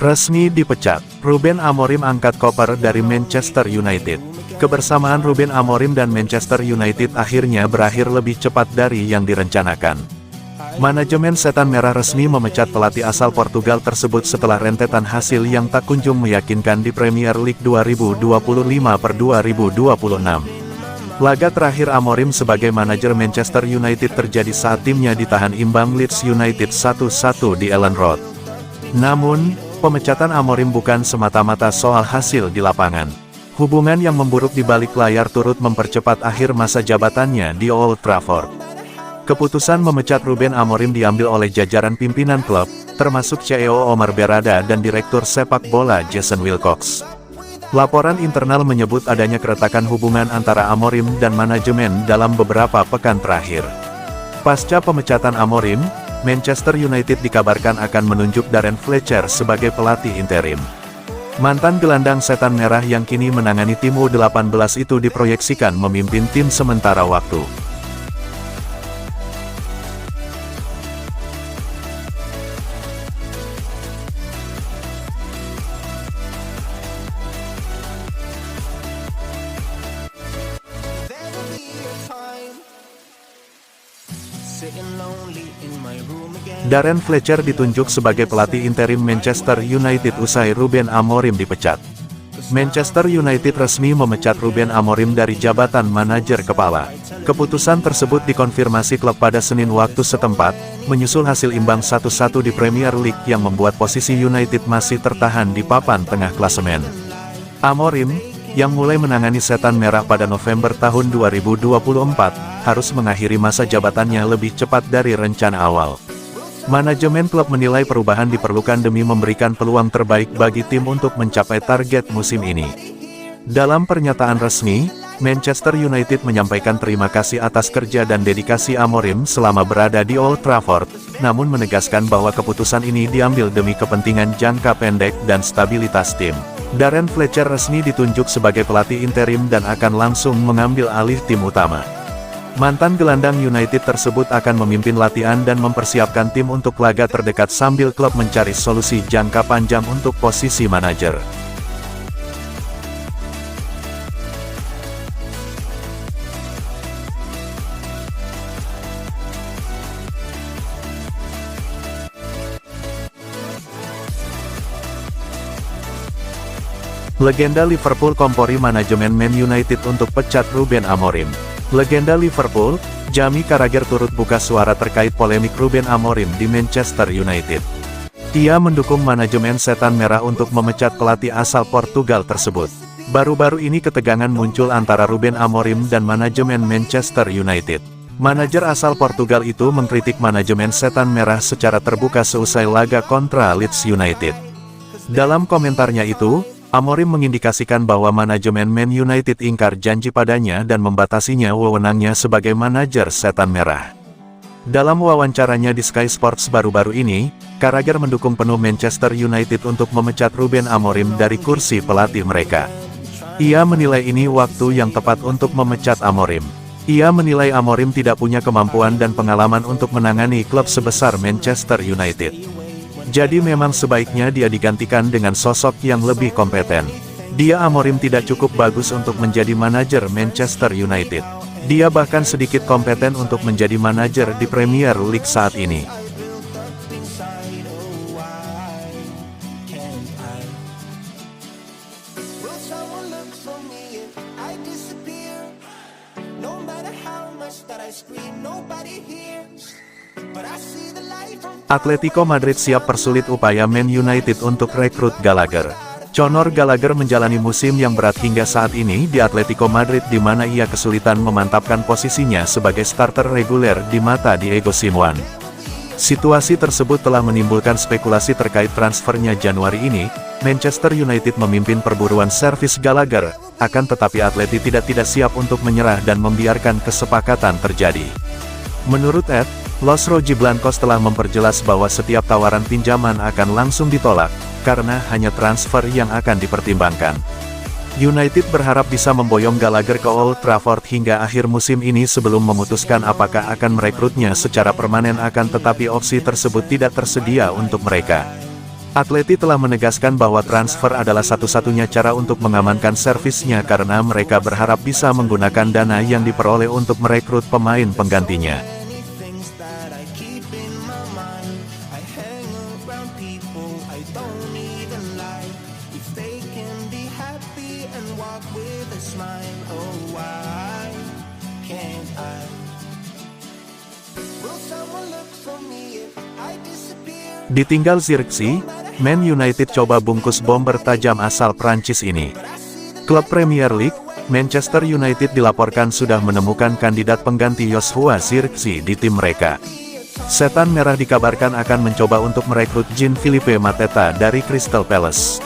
Resmi dipecat, Ruben Amorim angkat koper dari Manchester United. Kebersamaan Ruben Amorim dan Manchester United akhirnya berakhir lebih cepat dari yang direncanakan. Manajemen Setan Merah resmi memecat pelatih asal Portugal tersebut setelah rentetan hasil yang tak kunjung meyakinkan di Premier League 2025/2026. Laga terakhir Amorim sebagai manajer Manchester United terjadi saat timnya ditahan imbang Leeds United 1-1 di Elland Road. Namun, pemecatan Amorim bukan semata-mata soal hasil di lapangan. Hubungan yang memburuk di balik layar turut mempercepat akhir masa jabatannya di Old Trafford. Keputusan memecat Ruben Amorim diambil oleh jajaran pimpinan klub, termasuk CEO Omar Berrada dan Direktur Sepak Bola Jason Wilcox. Laporan internal menyebut adanya keretakan hubungan antara Amorim dan manajemen dalam beberapa pekan terakhir. Pasca pemecatan Amorim, Manchester United dikabarkan akan menunjuk Darren Fletcher sebagai pelatih interim. Mantan gelandang Setan Merah yang kini menangani tim U18 itu diproyeksikan memimpin tim sementara waktu. Darren Fletcher ditunjuk sebagai pelatih interim Manchester United usai Ruben Amorim dipecat. Manchester United resmi memecat Ruben Amorim dari jabatan manajer kepala. Keputusan tersebut dikonfirmasi klub pada Senin waktu setempat, menyusul hasil imbang 1-1 di Premier League yang membuat posisi United masih tertahan di papan tengah klasemen. Amorim, yang mulai menangani Setan Merah pada November tahun 2024, harus mengakhiri masa jabatannya lebih cepat dari rencana awal. Manajemen klub menilai perubahan diperlukan demi memberikan peluang terbaik bagi tim untuk mencapai target musim ini. Dalam pernyataan resmi, Manchester United menyampaikan terima kasih atas kerja dan dedikasi Amorim selama berada di Old Trafford, namun menegaskan bahwa keputusan ini diambil demi kepentingan jangka pendek dan stabilitas tim. Darren Fletcher resmi ditunjuk sebagai pelatih interim dan akan langsung mengambil alih tim utama. Mantan gelandang United tersebut akan memimpin latihan dan mempersiapkan tim untuk laga terdekat sambil klub mencari solusi jangka panjang untuk posisi manajer. Legenda Liverpool kompori manajemen Man United untuk pecat Ruben Amorim. Legenda Liverpool, Jamie Carragher turut buka suara terkait polemik Ruben Amorim di Manchester United. Ia mendukung manajemen Setan Merah untuk memecat pelatih asal Portugal tersebut. Baru-baru ini ketegangan muncul antara Ruben Amorim dan manajemen Manchester United. Manajer asal Portugal itu mengkritik manajemen Setan Merah secara terbuka seusai laga kontra Leeds United. Dalam komentarnya itu, Amorim mengindikasikan bahwa manajemen Man United ingkar janji padanya dan membatasinya wewenangnya sebagai manajer Setan Merah. Dalam wawancaranya di Sky Sports baru-baru ini, Carragher mendukung penuh Manchester United untuk memecat Ruben Amorim dari kursi pelatih mereka. Ia menilai ini waktu yang tepat untuk memecat Amorim. Ia menilai Amorim tidak punya kemampuan dan pengalaman untuk menangani klub sebesar Manchester United. Jadi memang sebaiknya dia digantikan dengan sosok yang lebih kompeten. Dia Amorim tidak cukup bagus untuk menjadi manajer Manchester United. Dia bahkan sedikit kompeten untuk menjadi manajer di Premier League saat ini. Atletico Madrid siap persulit upaya Man United untuk rekrut Gallagher. Conor Gallagher menjalani musim yang berat hingga saat ini di Atletico Madrid di mana ia kesulitan memantapkan posisinya sebagai starter reguler di mata Diego Simeone. Situasi tersebut telah menimbulkan spekulasi terkait transfernya Januari ini. Manchester United memimpin perburuan servis Gallagher, akan tetapi Atleti tidak siap untuk menyerah dan membiarkan kesepakatan terjadi. Menurut Ed, Los Rojiblancos telah memperjelas bahwa setiap tawaran pinjaman akan langsung ditolak, karena hanya transfer yang akan dipertimbangkan. United berharap bisa memboyong Gallagher ke Old Trafford hingga akhir musim ini sebelum memutuskan apakah akan merekrutnya secara permanen, akan tetapi opsi tersebut tidak tersedia untuk mereka. Atleti telah menegaskan bahwa transfer adalah satu-satunya cara untuk mengamankan servisnya karena mereka berharap bisa menggunakan dana yang diperoleh untuk merekrut pemain penggantinya. Ditinggal Zirkzee, Man United coba bungkus bomber tajam asal Prancis ini. Klub Premier League, Manchester United dilaporkan sudah menemukan kandidat pengganti Joshua Zirkzee di tim mereka. Setan Merah dikabarkan akan mencoba untuk merekrut Jean-Philippe Mateta dari Crystal Palace.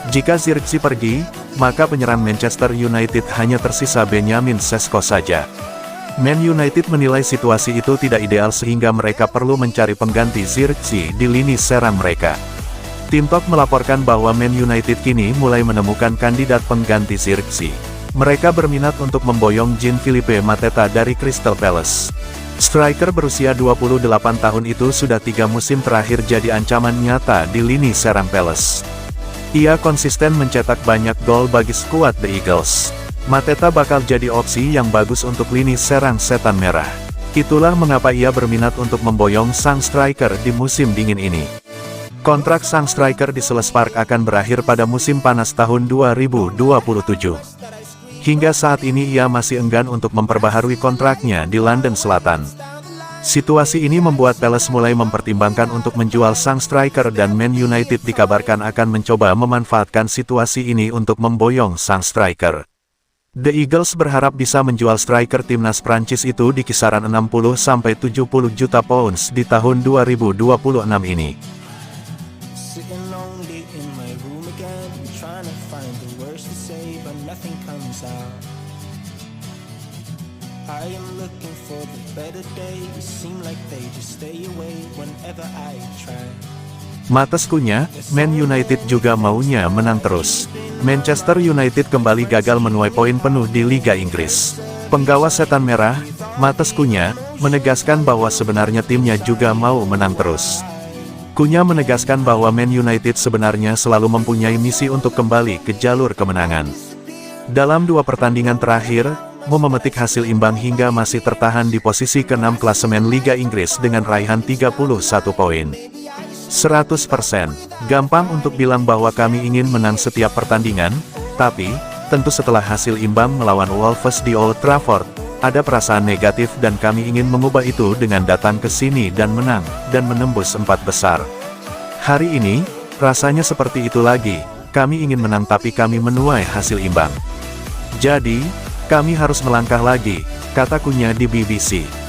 Jika Zirkzee pergi, maka penyerang Manchester United hanya tersisa Benjamin Sesko saja. Man United menilai situasi itu tidak ideal sehingga mereka perlu mencari pengganti Zirkzee di lini serang mereka. Tim Talk melaporkan bahwa Man United kini mulai menemukan kandidat pengganti Zirkzee. Mereka berminat untuk memboyong Jean-Philippe Mateta dari Crystal Palace. Striker berusia 28 tahun itu sudah 3 musim terakhir jadi ancaman nyata di lini serang Palace. Ia konsisten mencetak banyak gol bagi skuad The Eagles. Mateta bakal jadi opsi yang bagus untuk lini serang Setan Merah. Itulah mengapa ia berminat untuk memboyong sang striker di musim dingin ini. Kontrak sang striker di Selhurst Park akan berakhir pada musim panas tahun 2027. Hingga saat ini ia masih enggan untuk memperbaharui kontraknya di London Selatan. Situasi ini membuat Palace mulai mempertimbangkan untuk menjual sang striker dan Man United dikabarkan akan mencoba memanfaatkan situasi ini untuk memboyong sang striker. The Eagles berharap bisa menjual striker timnas Prancis itu di kisaran 60-70 juta pounds di tahun 2026 ini. Mateskunya, Man United juga maunya menang terus. Manchester United kembali gagal menuai poin penuh di Liga Inggris. Penggawa Setan Merah, Mateskunya, menegaskan bahwa sebenarnya timnya juga mau menang terus. Kunya menegaskan bahwa Man United sebenarnya selalu mempunyai misi untuk kembali ke jalur kemenangan. Dalam 2 pertandingan terakhir, Mo memetik hasil imbang hingga masih tertahan di posisi ke-6 klasemen Liga Inggris dengan raihan 31 poin. 100%. Gampang untuk bilang bahwa kami ingin menang setiap pertandingan, tapi, tentu setelah hasil imbang melawan Wolves di Old Trafford, ada perasaan negatif dan kami ingin mengubah itu dengan datang ke sini dan menang, dan menembus 4 besar. Hari ini, rasanya seperti itu lagi, kami ingin menang tapi kami menuai hasil imbang. Jadi, kami harus melangkah lagi, kata Kunya di BBC.